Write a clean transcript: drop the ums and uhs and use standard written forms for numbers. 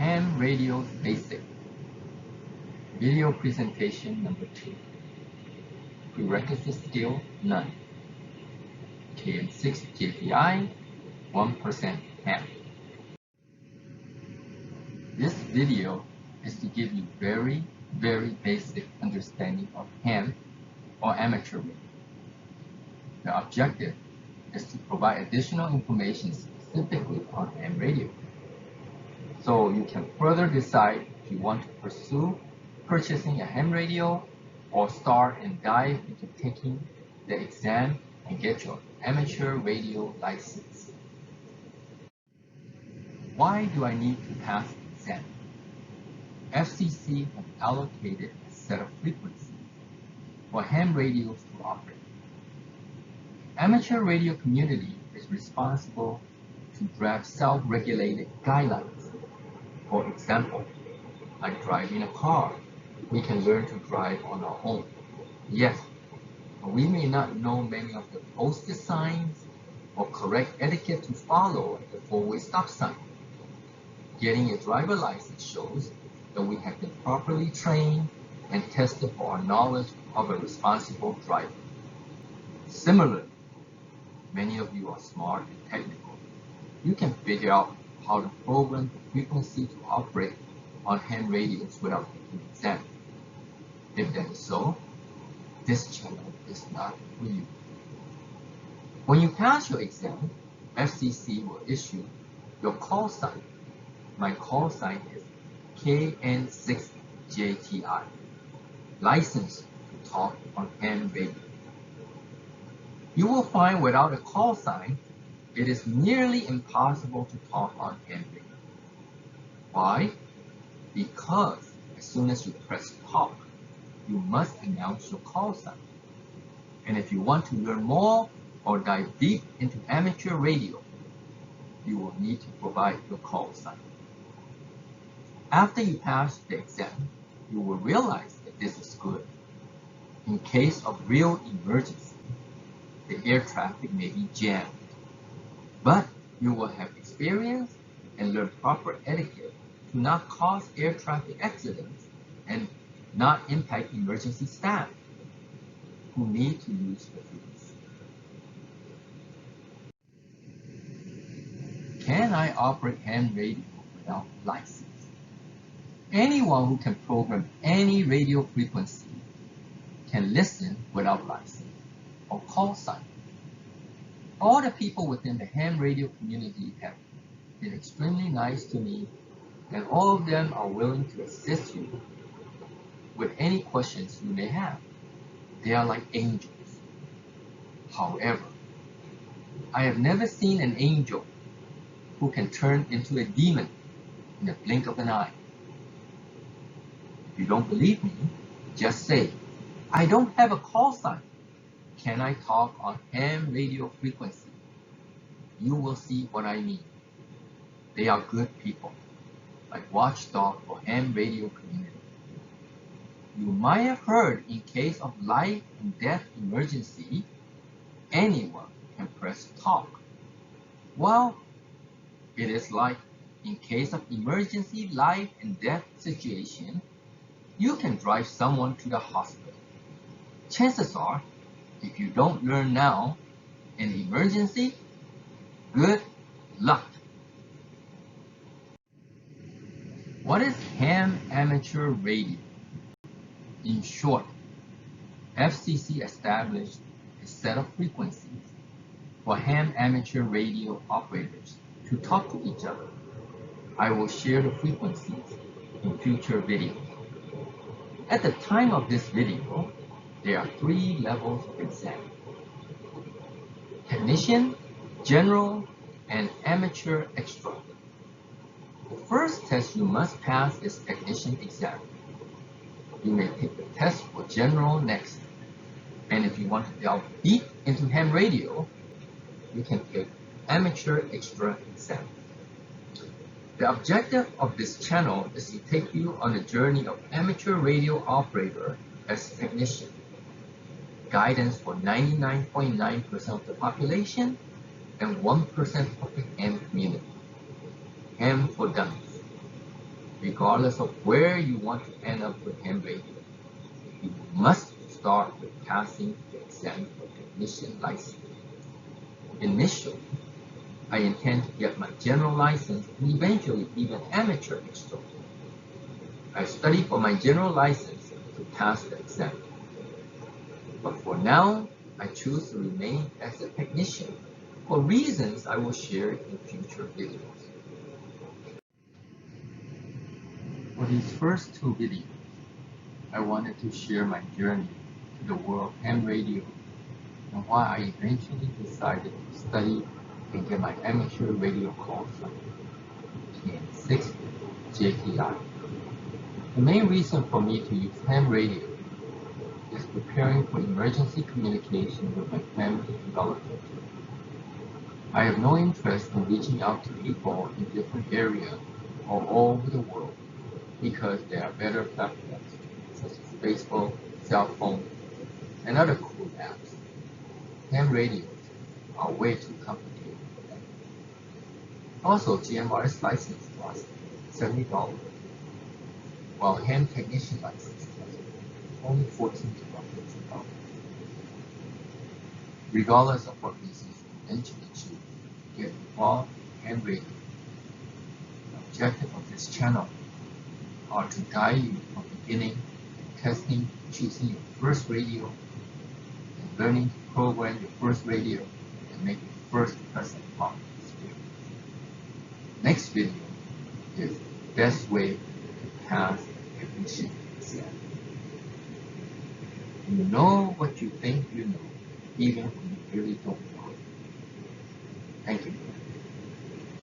Ham Radio Basic. Video presentation number 2. Prerequisite skill none. KN6 JPI 1% ham. This video is to give you very basic understanding of ham or amateur radio. The objective is to provide additional information specifically on ham radio, so you can further decide if you want to pursue purchasing a ham radio or start and dive into taking the exam and get your amateur radio license. Why do I need to pass the exam? FCC has allocated a set of frequencies for ham radios to operate. Amateur radio community is responsible to draft self-regulated guidelines. For example, like driving a car, we can learn to drive on our own. Yes, but we may not know many of the posted signs or correct etiquette to follow at the four-way stop sign. Getting a driver license shows that we have been properly trained and tested for our knowledge of a responsible driver. Similarly, many of you are smart and technical. You can figure out how to program the frequency to operate on ham radios without taking the exam. If that is so, this channel is not for you. When you pass your exam, FCC will issue your call sign. My call sign is KN6JTI, license to talk on ham radio. You will find without a call sign, it is nearly impossible to talk on ham radio. Why? Because as soon as you press talk, you must announce your call sign. And if you want to learn more or dive deep into amateur radio, you will need to provide your call sign. After you pass the exam, you will realize that this is good. In case of real emergency, the air traffic may be jammed, but you will have experience and learn proper etiquette to not cause air traffic accidents and not impact emergency staff who need to use the frequency. Can I operate ham radio without license? Anyone who can program any radio frequency can listen without license or call sign. All the people within the ham radio community have been extremely nice to me, and all of them are willing to assist you with any questions you may have. They are like angels. However, I have never seen an angel who can turn into a demon in the blink of an eye. If you don't believe me, just say, I don't have a call sign. Can I talk on ham radio frequency? You will see what I mean. They are good people, like watchdog for ham radio community. You might have heard in case of life and death emergency, anyone can press talk. Well, it is like in case of emergency life and death situation, you can drive someone to the hospital. Chances are, if you don't learn now, in emergency, good luck. What is ham amateur radio? In short, FCC established a set of frequencies for ham amateur radio operators to talk to each other. I will share the frequencies in future videos. At the time of this video, there are 3 levels of exam: technician, general, and amateur extra. The first test you must pass is technician exam. You may take the test for general next. And if you want to delve deep into ham radio, you can take amateur extra exam. The objective of this channel is to take you on the journey of amateur radio operator as technician. Guidance for 99.9% of the population and 1% of the ham community. Ham for dummies. Regardless of where you want to end up with ham radio, you must start with passing the exam for technician license. Initially, I intend to get my general license and eventually even amateur instructor. I study for my general license to pass the exam. But for now, I choose to remain as a technician for reasons I will share in future videos. For these first two videos, I wanted to share my journey to the world of ham radio and why I eventually decided to study and get my amateur radio call sign, KN6 JKI. The main reason for me to use ham radio is preparing for emergency communication with my family and relatives. I have no interest in reaching out to people in different areas or all over the world because there are better platforms such as Facebook, cell phone, and other cool apps. Ham radios are way too complicated. Also, GMRS license costs $70, while ham technician license costs only $14 to $15. Regardless of what reasons you eventually choose to get involved in ham radio, the objective of this channel are to guide you from beginning, testing, choosing your first radio, and learning to program your first radio and make your first present market experience. Next video is the best way to pass a technician exam. You know what you think you know, even when you really don't know it. Thank you.